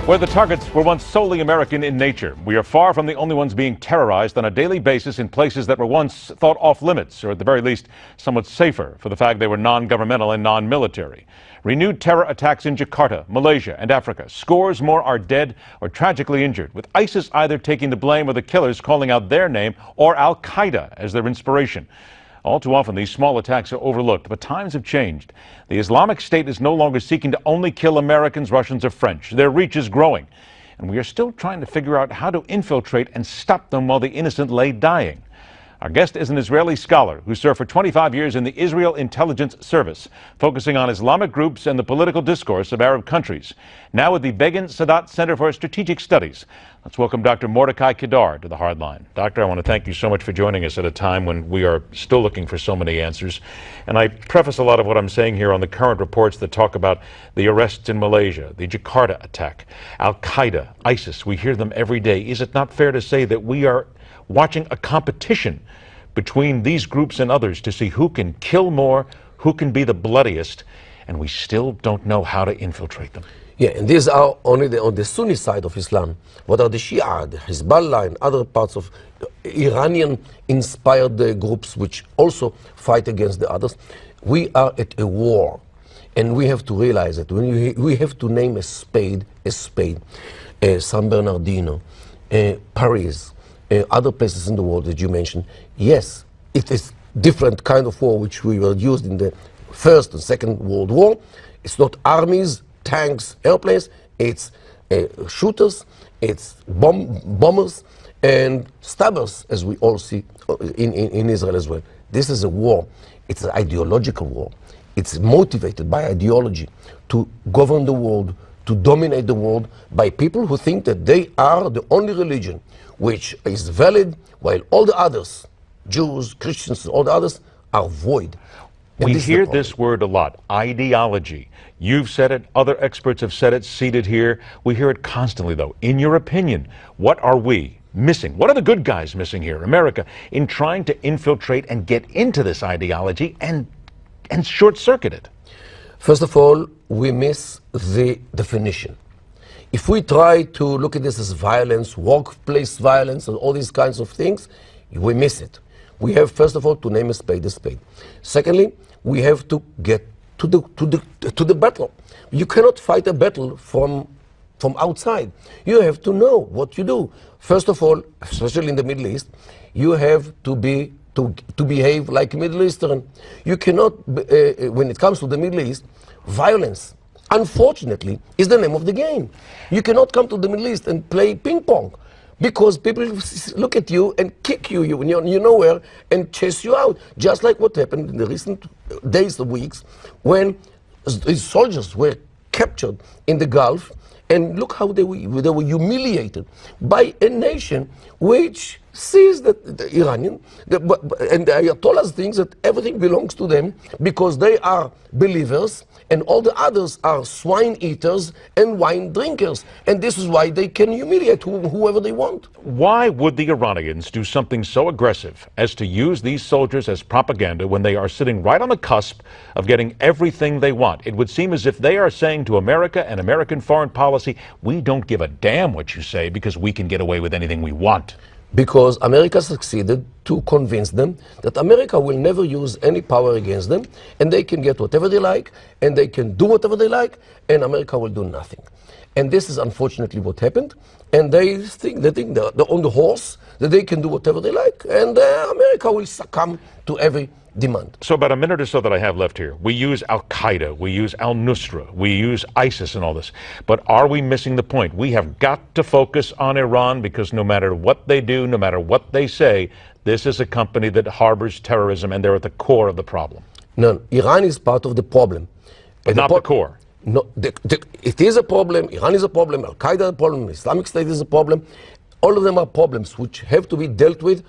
Where the targets were once solely American in nature, we are far from the only ones being terrorized on a daily basis in places that were once thought off limits, or at the very least, somewhat safer for the fact they were non-governmental and non-military. Renewed terror attacks in Jakarta, Malaysia, and Africa. Scores more are dead or tragically injured, with ISIS either taking the blame or the killers calling out their name or Al-Qaeda as their inspiration. All too often, these small attacks are overlooked, but times have changed. The Islamic State is no longer seeking to only kill Americans, Russians, or French. Their reach is growing, and we are still trying to figure out how to infiltrate and stop them while the innocent lay dying. Our guest is an Israeli scholar who served for 25 years in the Israel Intelligence Service, focusing on Islamic groups and the political discourse of Arab countries. Now with the Begin-Sadat Center for Strategic Studies. Let's welcome Dr. Mordechai Kedar to the Hardline. Doctor, I want to thank you so much for joining us at a time when we are still looking for so many answers. And I preface a lot of what I'm saying here on the current reports that talk about the arrests in Malaysia, the Jakarta attack, Al-Qaeda, ISIS. We hear them every day. Is it not fair to say that we are watching a competition between these groups and others to see who can kill more, who can be the bloodiest, and we still don't know how to infiltrate them? Yeah, and these are only on the Sunni side of Islam. What are the Shia, the Hezbollah, and other parts of Iranian-inspired groups which also fight against the others? We are at a war, and we have to realize that we have to name a spade, San Bernardino, Paris, other places in the world that you mentioned. Yes, it is different kind of war which we were used in the First and Second World War. It's not armies, tanks, airplanes. It's shooters, it's bombers, and stabbers, as we all see in Israel as well. This is a war. It's an ideological war. It's motivated by ideology to govern the world, to dominate the world by people who think that they are the only religion which is valid, while all the others, Jews, Christians, all the others, are void. We hear this word a lot, ideology. You've said it, other experts have said it, seated here. We hear it constantly, though. In your opinion, what are we missing? What are the good guys missing here, America, in trying to infiltrate and get into this ideology and short-circuit it? First of all, we miss the definition. If we try to look at this as violence, workplace violence, and all these kinds of things, we miss it. We have, first of all, to name a spade a spade. Secondly, we have to get to the battle. You cannot fight a battle from outside. You have to know what you do. First of all, especially in the Middle East, you have to behave like a Middle Eastern. You cannot, when it comes to the Middle East, violence, unfortunately, is the name of the game. You cannot come to the Middle East and play ping pong, because people look at you and kick you when you're nowhere and chase you out. Just like what happened in the recent days or weeks when these soldiers were captured in the Gulf, and look how they were humiliated by a nation which sees that the Iranian, and the Ayatollahs thinks that everything belongs to them because they are believers and all the others are swine eaters and wine drinkers. And this is why they can humiliate whoever they want. Why would the Iranians do something so aggressive as to use these soldiers as propaganda when they are sitting right on the cusp of getting everything they want? It would seem as if they are saying to America and American foreign policy, we don't give a damn what you say because we can get away with anything we want. Because America succeeded to convince them that America will never use any power against them, and they can get whatever they like, and they can do whatever they like, and America will do nothing. And this is unfortunately what happened, and they think they're on the horse, that they can do whatever they like, and America will succumb to every demand. So about a minute or so that I have left here, we use Al-Qaeda, we use Al-Nusra, we use ISIS and all this. But are we missing the point? We have got to focus on Iran, because no matter what they do, no matter what they say, this is a company that harbors terrorism, and they're at the core of the problem. No, Iran is part of the problem. But not the core. No, it is a problem. Iran is a problem. Al-Qaeda is a problem. Islamic State is a problem. All of them are problems which have to be dealt with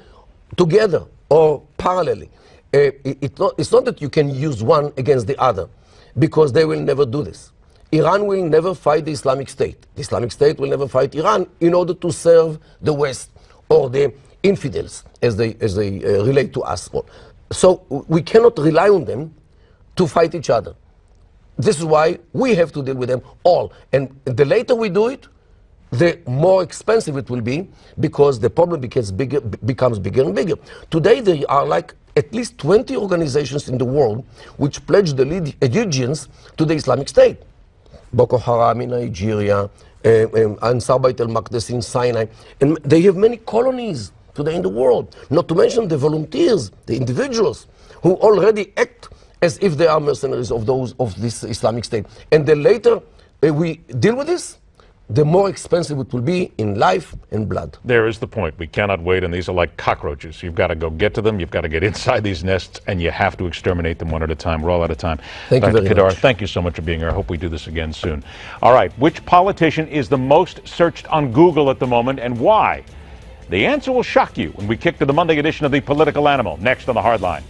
together or parallelly. It's not that you can use one against the other, because they will never do this. Iran will never fight the Islamic State. The Islamic State will never fight Iran in order to serve the West or the infidels, as they relate to us. So we cannot rely on them to fight each other. This is why we have to deal with them all. And the later we do it, the more expensive it will be, because the problem becomes bigger and bigger. Today there are like at least 20 organizations in the world which pledge the allegiance to the Islamic State. Boko Haram in Nigeria, Ansar Bait al-Maqdis in Sinai, and they have many colonies today in the world, not to mention the volunteers, the individuals who already act as if they are mercenaries of this Islamic State. And the later we deal with this, the more expensive it will be in life and blood. There is the point. We cannot wait, and these are like cockroaches. You've got to go get to them. You've got to get inside these nests, and you have to exterminate them one at a time. We're all out of time. Thank you Dr. very Kedar, much. thank you so much for being here. I hope we do this again soon. All right, which politician is the most searched on Google at the moment, and why? The answer will shock you when we kick to the Monday edition of The Political Animal, next on The Hardline.